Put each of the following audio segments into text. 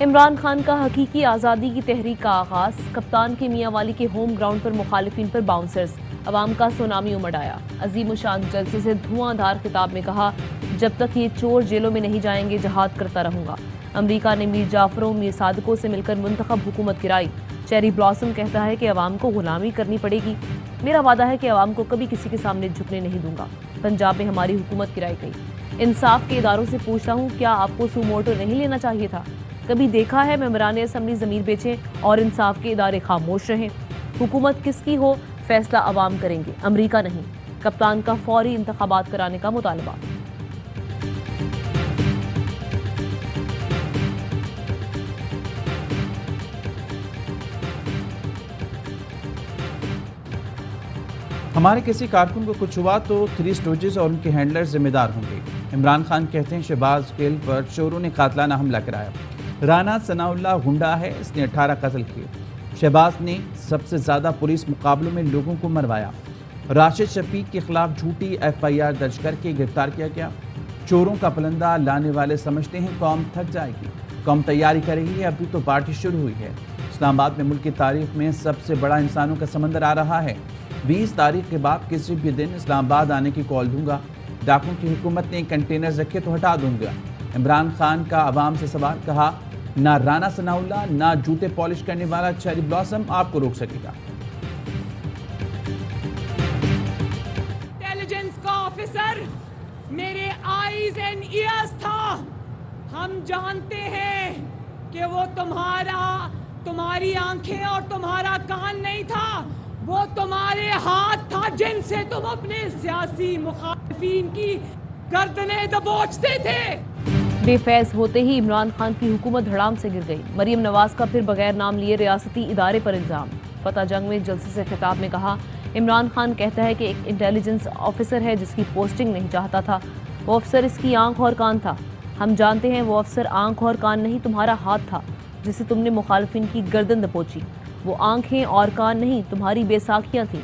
इमरान खान का हकीकी आज़ादी की तहरीक का आगाज। कप्तान के मियांवाली के होम ग्राउंड पर मुखालिफिन पर बाउंसर्स, अवाम का सुनामी उमड़ आया। अजीम उशान जलसे से धुआंधार खिताब में कहा, जब तक ये चोर जेलों में नहीं जाएंगे जहाद करता रहूंगा। अमरीका ने मीर जाफरों मीर सादकों से मिलकर मुंतखब हुकूमत गिराई। चेरी ब्लॉसम कहता है कि अवाम को गुलामी करनी पड़ेगी। मेरा वादा है कि अवाम को कभी किसी के सामने झुकने नहीं दूंगा। पंजाब में हमारी हुकूमत गिराई गई। इंसाफ के इदारों से पूछता हूँ, क्या आपको सुमोटो नहीं लेना चाहिए था? कभी देखा है मेंबरान असम्बली ज़मीर बेचें और इंसाफ के इदारे खामोश रहें? हुकूमत किसकी हो, फैसला अवाम करेंगे, अमरीका नहीं। कप्तान का फौरी इंतखाबात कराने का मुतालबा। हमारे किसी कारकुन को कुछ हुआ तो थ्री स्टोजेस और उनके हैंडलर जिम्मेदार होंगे। इमरान खान कहते हैं शहबाज गिल पर चोरों ने कातलाना हमला कराया। राना सनाउल्लाह गुंडा है, इसने 18 कत्ल किए। शहबाज ने सबसे ज्यादा पुलिस मुकाबलों में लोगों को मरवाया। राशिद शफीक के खिलाफ झूठी FIR दर्ज करके गिरफ्तार किया गया। चोरों का पलंदा लाने वाले समझते हैं कौम थक जाएगी, कौम तैयारी करेगी, अभी तो पार्टी शुरू हुई है। इस्लामाबाद में मुल्क की तारीख में सबसे बड़ा इंसानों का समंदर आ रहा है। 20 तारीख के बाद किसी भी दिन इस्लामाबाद आने की कॉल दूंगा। डाकुओं की हुकूमत ने कंटेनर रखे तो हटा दूंगा। इमरान खान का अवाम से सवाल, कहा ना राना सनाउल्लाह ना जूते पॉलिश करने वाला चेरी ब्लॉसम आपको रोक सकेगा। इंटेलिजेंस का ऑफिसर मेरे आईज एंड ईयर्स था। हम जानते हैं कि वो तुम्हारी आंखें और तुम्हारा कान नहीं था, वो तुम्हारे हाथ था जिनसे तुम अपने सियासी मुखालिफिन की गर्दनें दबोचते थे। बेफैज होते ही इमरान खान की हुकूमत धड़ाम से गिर गई। मरियम नवाज का फिर बगैर नाम लिए रियासती इदारे पर इल्जाम। फतह जंग में जलसे से खिताब में कहा, इमरान खान कहता है कि एक इंटेलिजेंस ऑफिसर है जिसकी पोस्टिंग नहीं चाहता था। वो अफसर इसकी आंख और कान था। हम जानते हैं वो अफसर आंख और कान नहीं, तुम्हारा हाथ था जिससे तुमने मुखालिफिन की गर्दन दबोची। वो आंखें और कान नहीं, तुम्हारी बेसाखियां थीं।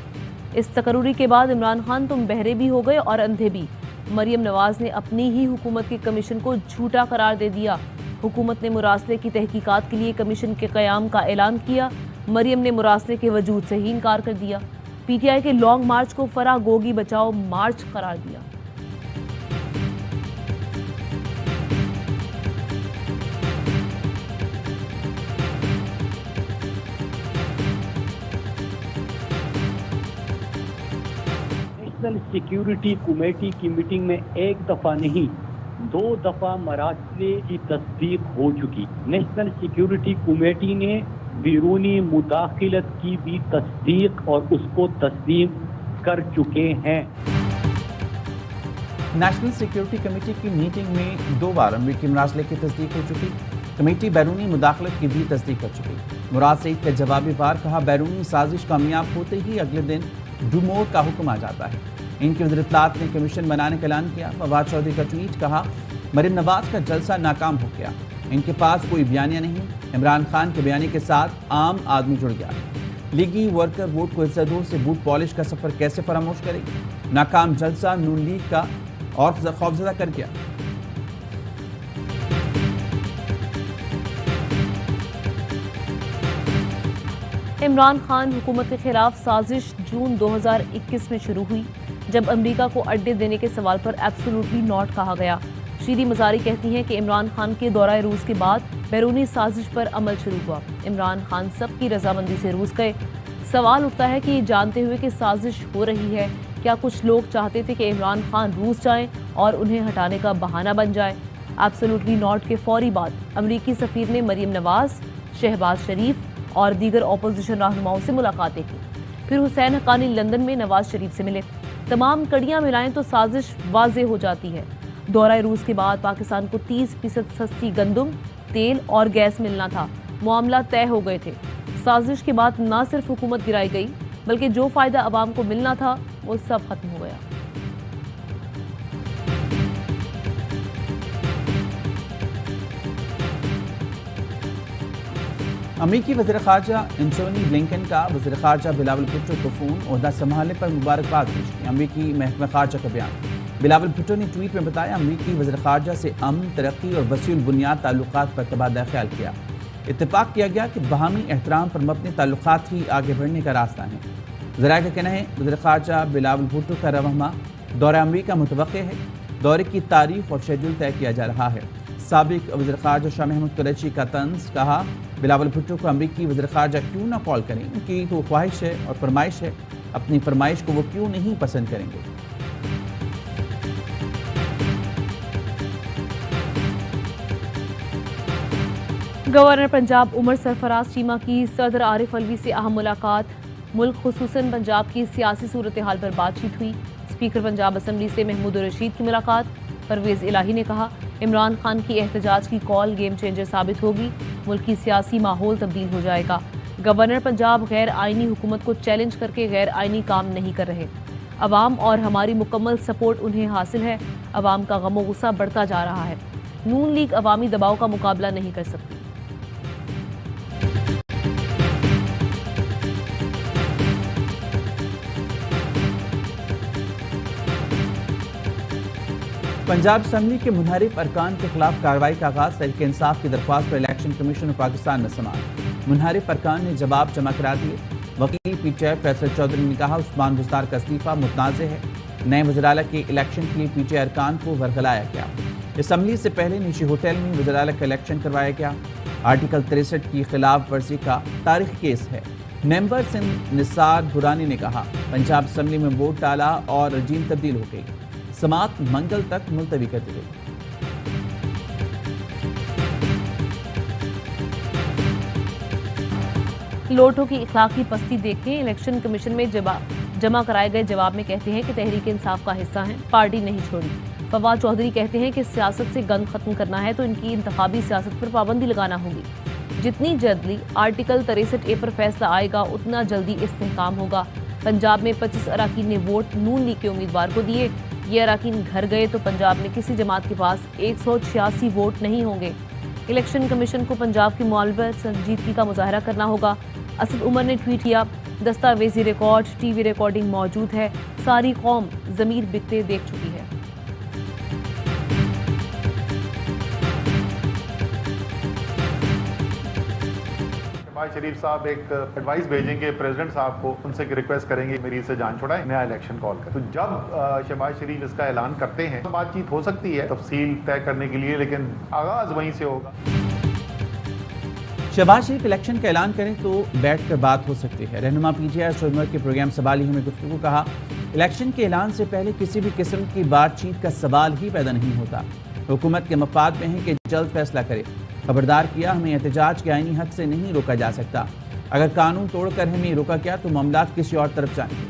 इस तकरूरी के बाद इमरान खान तुम बहरे भी हो गए और अंधे भी। मरियम नवाज ने अपनी ही हुकूमत के कमीशन को झूठा करार दे दिया। हुकूमत ने मुरासले की तहकीकात के लिए कमीशन के क़याम का ऐलान किया। मरियम ने मुरासले के वजूद से ही इनकार कर दिया। PTI के लॉन्ग मार्च को फराह गोगी बचाओ मार्च करार दिया। नेशनल सिक्योरिटी कमेटी की मीटिंग में एक दफा नहीं 2 दफा मरासले की तस्दीक हो चुकी। नेशनल सिक्योरिटी कमेटी ने बैरूनी मुदाखलत की भी तस्दीक और उसको तस्लीम कर चुके हैं। नेशनल सिक्योरिटी कमेटी की मीटिंग में 2 बार अमरीकी मुरासले की तस्दीक हो चुकी। कमेटी बैरूनी मुदाखलत की भी तस्दीक कर चुकी। मुराद सईद का जवाबी वार, कहा बैरूनी साजिश कामयाब होते ही अगले दिन डुमोर का हुक्म आ जाता है। इनके वज़ीर इत्तलात ने कमीशन बनाने का ऐलान किया। फवाद चौधरी का ट्वीट, कहा मरियम नवाज का जलसा नाकाम हो गया, इनके पास कोई बयानिया नहीं। इमरान खान के बयानी के साथ आम आदमी जुड़ गया। लीगी वर्कर वोट को इज्जतदोर से बूट पॉलिश का सफर कैसे फरामोश करेगी? नाकाम जलसा नून लीग का और खौफजदा कर गया। इमरान खान हुकूमत के खिलाफ साजिश जून 2021 में शुरू हुई, जब अमरीका को अड्डे देने के सवाल पर एब्सोल्युटली नॉट कहा गया। शीरी मजारी कहती हैं कि इमरान खान के दौरा रूस के बाद बैरूनी साजिश पर अमल शुरू हुआ। इमरान खान सबकी रजामंदी से रूस गए। सवाल उठता है कि जानते हुए कि साजिश हो रही है, क्या कुछ लोग चाहते थे कि इमरान खान रूस जाएं और उन्हें हटाने का बहाना बन जाए? एब्सोल्युटली नॉट के फौरी बाद अमरीकी सफीर ने मरियम नवाज, शहबाज शरीफ और दीगर अपोजिशन रहनुमाओं से मुलाकातें की। फिर हुसैन हक्कानी लंदन में नवाज शरीफ से मिले। तमाम कड़ियां मिलाएं तो साजिश वाज़ेह हो जाती है। दौरा रूस के बाद पाकिस्तान को 30% सस्ती गंदम, तेल और गैस मिलना था। मामला तय हो गए थे। साजिश के बाद न सिर्फ हुकूमत गिराई गई, बल्कि जो फायदा अवाम को मिलना था वो सब खत्म हो गया। अमरीकी वज़ीर ख़ारजा एंटोनी ब्लिंकन का वज़ीर ख़ारजा बिलावल भुट्टो को फ़ोन ओहदा संभालने पर मुबारकबाद पेश की। अमरीकी महकमा ख़ारजा का बयान, बिलावल भुट्टो ने ट्वीट में बताया, अमरीकी वज़ीर ख़ारजा से अमन, तरक्की और वसीउल बुनियाद ताल्लुकात पर तबादला ख्याल किया। इत्तेफाक किया गया कि बाहमी एहतराम पर मबनी ताल्लुकात ही आगे बढ़ने का रास्ता है। ज़राए का कहना है, वज़ीर ख़ारजा बिलावल भुट्टो का रवाना दौरा अमरीका मुतवक्के है। दौरे की तारीख और शेड्यूल तय किया जा रहा है। साबिक वज़ीर ख़ारजा शाह महमूद कुरैशी का तंज, कहा बिलावल भुट्टो को अमरीकी वज़ीर ख़ारजा क्यों ना कॉल करें, उनकी तो ख्वाहिश है और फरमाइश है, अपनी फरमाइश को वो क्यों नहीं पसंद करेंगे। गवर्नर पंजाब उमर सरफराज चीमा की सदर आरिफ अलवी से अहम मुलाकात। मुल्क खुसूसन पंजाब की सियासी सूरत हाल पर बातचीत हुई। स्पीकर पंजाब असम्बली से महमूद रशीद की मुलाकात। परवेज़ इलाही ने कहा, इमरान खान की एहतजाज की कॉल गेम चेंजर साबित होगी, मुल्क की सियासी माहौल तब्दील हो जाएगा। गवर्नर पंजाब गैर आइनी हुकूमत को चैलेंज करके गैर आइनी काम नहीं कर रहे। अवाम और हमारी मुकम्मल सपोर्ट उन्हें हासिल है। अवाम का गम गुस्सा बढ़ता जा रहा है। नून लीग अवामी दबाव का मुकाबला नहीं कर सकती। पंजाब असम्बली के मुनहरिफ अरकान के खिलाफ कार्रवाई का आगाज। तहरीक इंसाफ की दरख्वास्त पर इलेक्शन कमीशन ऑफ पाकिस्तान ने समाअत। मुनहरिफ अरकान ने जवाब जमा करा दिए। वकील पीटीआई फैसल चौधरी ने कहा, उस्मान बुज़दार का इस्तीफा मुतनाज़ है। नए वज़ीर-ए-आला के इलेक्शन के लिए पीटीआई अरकान को वरगलाया गया। असम्बली से पहले निजी होटल में वज़ीर-ए-आला का इलेक्शन करवाया गया। आर्टिकल 63 की खिलाफ वर्जी का तारीखी केस है। मेंबर सिंध निसार दुरानी ने कहा, पंजाब असम्बली में वोट डाला और रजीम तब्दील हो गई। समाअत मंगल तक मुलतवी कर दी गई। लोटों की इखलाकी पस्ती देखें। इलेक्शन कमीशन में जमा कराए गए जवाब में कहते हैं कि तहरीक इंसाफ का हिस्सा हैं, पार्टी नहीं छोड़ी। फवाद चौधरी कहते हैं कि सियासत से गंद खत्म करना है तो इनकी इंतखाबी सियासत पर पाबंदी लगाना होगी। जितनी जल्दी आर्टिकल 63A पर फैसला आएगा, उतना जल्दी इस्तेहकाम होगा। पंजाब में 25 अराकीन ने वोट नून लीग के उम्मीदवार को दिए। ये अराकीन घर गए तो पंजाब में किसी जमात के पास 186 वोट नहीं होंगे। इलेक्शन कमीशन को पंजाब की मुआलबत संजीदगी का मुजाहरा करना होगा। असद उमर ने ट्वीट किया, दस्तावेजी रिकॉर्ड, टीवी रिकॉर्डिंग मौजूद है। सारी कौम ज़मीर बिकते देख चुकी है। शहबाज शरीफ साहब एक एडवाइस भेजेंगे प्रेसिडेंट साहब को, उनसे रिक्वेस्ट करेंगे मेरी से जान छुड़ाएं, नया इलेक्शन कॉल कर। तो जब शहबाज शरीफ इसका ऐलान करते हैं तो बातचीत हो सकती है तफसील तय करने के लिए, लेकिन आगाज वहीं से होगा। शहबाज शरीफ इलेक्शन का ऐलान करें तो बैठ कर बात हो सकती है। रहनुमा पीटीआई सोमवार के प्रोग्राम सवाल ही में गुफ्तगू कहा, इलेक्शन के ऐलान से पहले किसी भी किस्म की बातचीत का सवाल ही पैदा नहीं होता। हुकूमत के मफाद में है कि जल्द फैसला करे। खबरदार किया, हमें एहतजाज के आईनी हक से नहीं रोका जा सकता। अगर कानून तोड़कर हमें रोका गया तो मामला किसी और तरफ जाएंगे।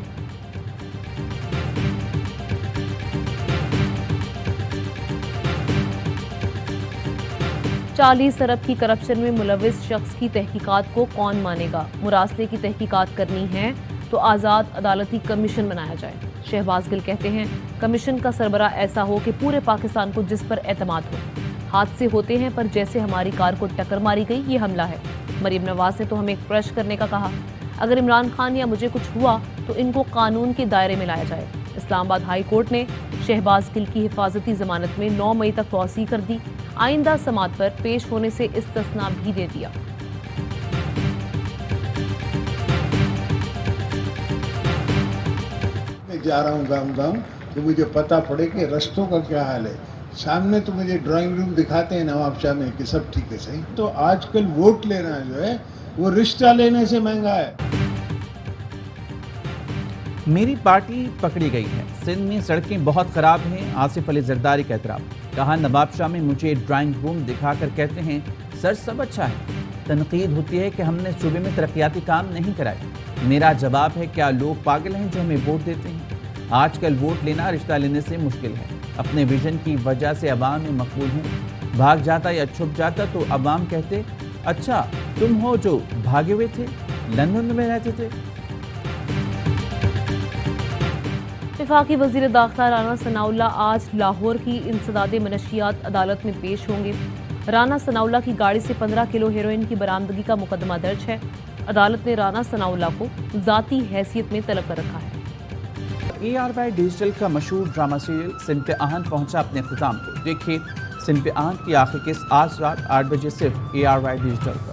₹40 अरब की करप्शन में मुलविस शख्स की तहकीकात को कौन मानेगा। मुरासले की तहकीकात करनी है तो आज़ाद अदालती कमीशन बनाया जाए। शहबाज गिल कहते हैं, कमीशन का सरबरा ऐसा हो कि पूरे पाकिस्तान को जिस पर एतमाद हो। हादसे होते हैं पर जैसे हमारी कार को टक्कर मारी गई, ये हमला है। मरीम नवाज ने तो हमें क्रश करने का कहा। अगर इमरान खान या मुझे कुछ हुआ तो इनको कानून के दायरे में लाया जाए। इस्लामाबाद हाई कोर्ट ने शहबाज गिल की हिफाजती जमानत में 9 मई तक तौसीह कर दी। आइंदा समाअत पर पेश होने से इस्तिस्ना भी दे दिया। मैं जा रहा हूँ गाँव तो मुझे पता पड़े कि रास्तों का क्या हाल है। सामने तो मुझे ड्राइंग रूम दिखाते हैं नवाब शाह में कि सब ठीक है सही, तो आजकल वोट लेना जो है वो रिश्ता लेने से महंगा है। मेरी पार्टी पकड़ी गई है। सिंध में सड़कें बहुत ख़राब हैं। आसिफ अली जरदारी का एतराफ़। कहा, नवाब शाह में मुझे ड्राइंग रूम दिखाकर कहते हैं सर सब अच्छा है। तनकीद होती है कि हमने सूबे में तरक्याती काम नहीं कराए। मेरा जवाब है, क्या लोग पागल हैं जो हमें वोट देते हैं? आजकल वोट लेना रिश्ता लेने से मुश्किल है। अपने विजन की वजह से अवाम में मकबूल हूँ। भाग जाता या छुप जाता तो अवाम कहते, अच्छा तुम हो जो भागे हुए थे, लंदन में रहते थे। वफाकी वज़ीर दाखिला राना सनाउल्लाह आज लाहौर की इंसदादे मनशियात अदालत में पेश होंगे। राना सनाउल्लाह की गाड़ी से 15 किलो हेरोइन की बरामदगी का मुकदमा दर्ज है। अदालत ने राना सनाउल्लाह को ज़ाती हैसियत में तलब कर रखा है। ARY डिजिटल का मशहूर ड्रामा सीरियल सिनफ आहन पहुंचा अपने अख्ताम को। देखिए सिनफ आहन की आखिरी किस्त आज रात 8 बजे सिर्फ ARY डिजिटल पर।